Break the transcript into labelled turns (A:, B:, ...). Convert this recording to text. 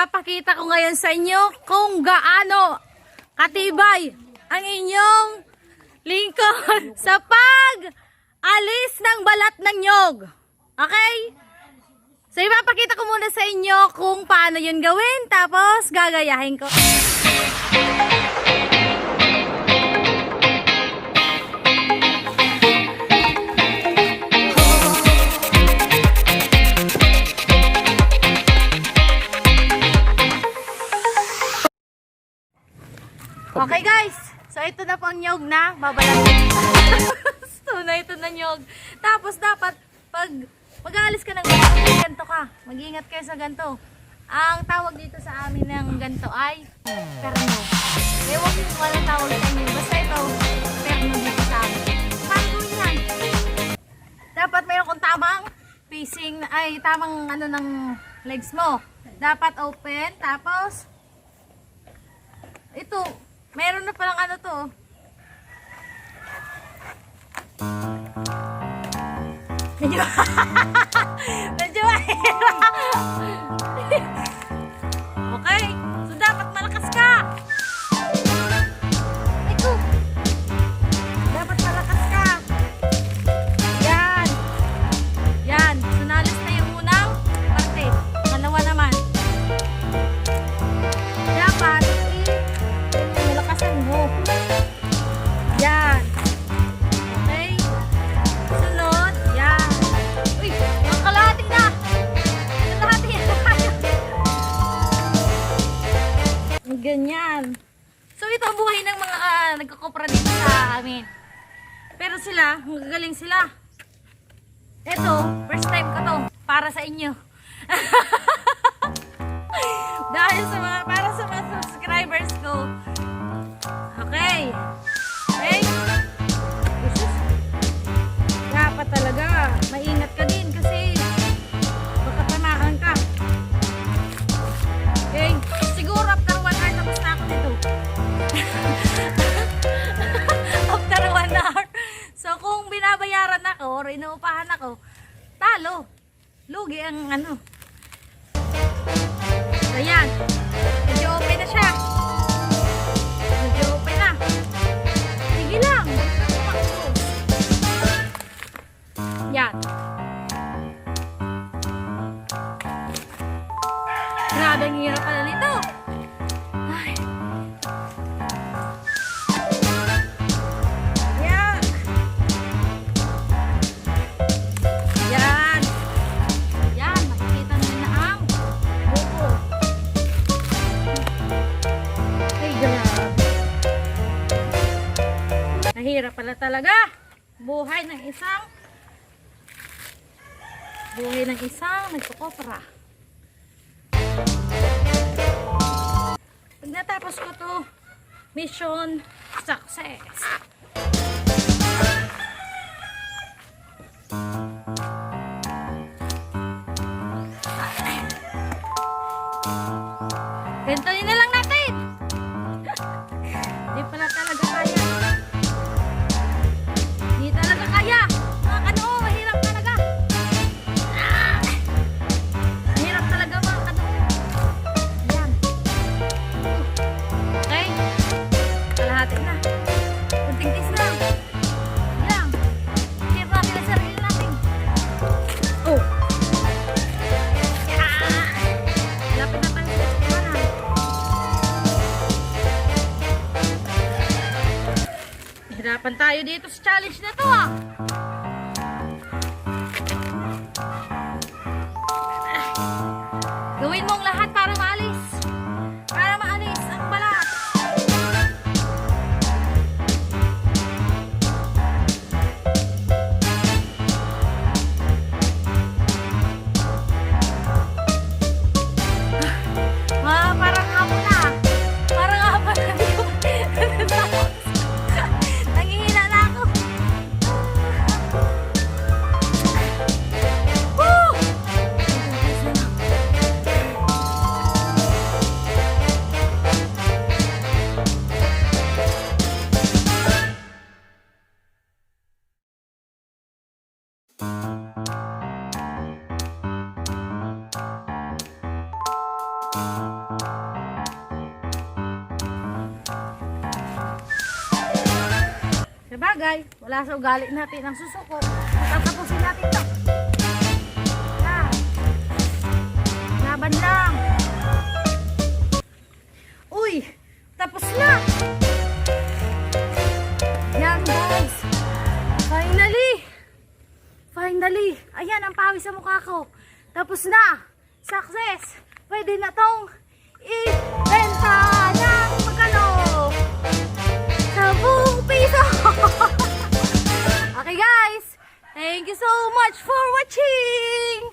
A: Ipapakita ko ngayon sa inyo kung gaano katibay ang inyong lingkod sa pag-alis ng balat ng nyog. Okay? So ipapakita ko muna sa inyo kung paano yun gawin, tapos gagayahin ko. Okay guys, so ito na po ang nyog na babalat. So na ito na nyog. Tapos dapat pag mag-aalis ka ng ganito ka, mag-iingat kayo sa ganito. Ang tawag dito sa amin ng ganito ay perno. Ewan ko kung anong tawag sa inyo. Basta ito, perno dito sa amin. Paano yan? Dapat mayroon kong tamang facing, ay tamang ano ng legs mo. Dapat open, tapos ito, meron na palang ano to. Medyo mahirap. Okay, so dapat malakas ka. Ito. Dapat malakas ka. Yan. Yan. So nalis na yung unang parte. Pangalawa naman. Dapat malakasan mo. Yan. Okay. Sunod. Yan. Uy, yung kalahati na. Yung kalahati na. Ganyan. So ito ang buhay ng mga nagkakopra dito sa amin. Pero sila, magagaling sila. Ito, first time ko to. Para sa inyo. Dahil sa mga, para sa mga subscribers ko. Okay. Okay. Dapat talaga maingat ka din kasi baka tamaan ka. Okay. Siguro after 1 hour tapos na ako nito. After 1 hour. So kung binabayaran ako or inuupahan ako, talo. Lugi ang ano. Ayan. Medyo open na siya. Medyo open na. Sige lang. Yan. Grabe ang hirap pala nito. Ay. Yan. Yan. Yan. Makikita nyo na ang buko. Ay, grabe. Mahirap pala talaga. Buhay ng isang nagkukopra. Pag natapos ko to, mission success. Gantunin na lang natin. Di pala talaga kaya. Di talaga kaya. Ano, mahirap talaga. Mahirap talaga mga ano. Ayan. Okay. Kalahati na. Kunting tis lang. Ayan. Share natin ang sarili natin. Oh. Lapit na tayo sa kanan. Hirapan tayo dito sa challenge na to ah. Gawin mong lahat para maalis. Para maalis ang balat. Parang hapon na. Parang hapon na. Nangihina na ako. Woo! bagay, wala sa ugali natin ang susuko. Tatapusin natin to. Yan. Laban lang. Uy, tapos na. Yan guys. Finally. Ayan ang pawis sa mukha ko. Tapos na. Success. Pwede na tong ibenta ng magkano. 10 piso. Okay guys. Thank you so much for watching.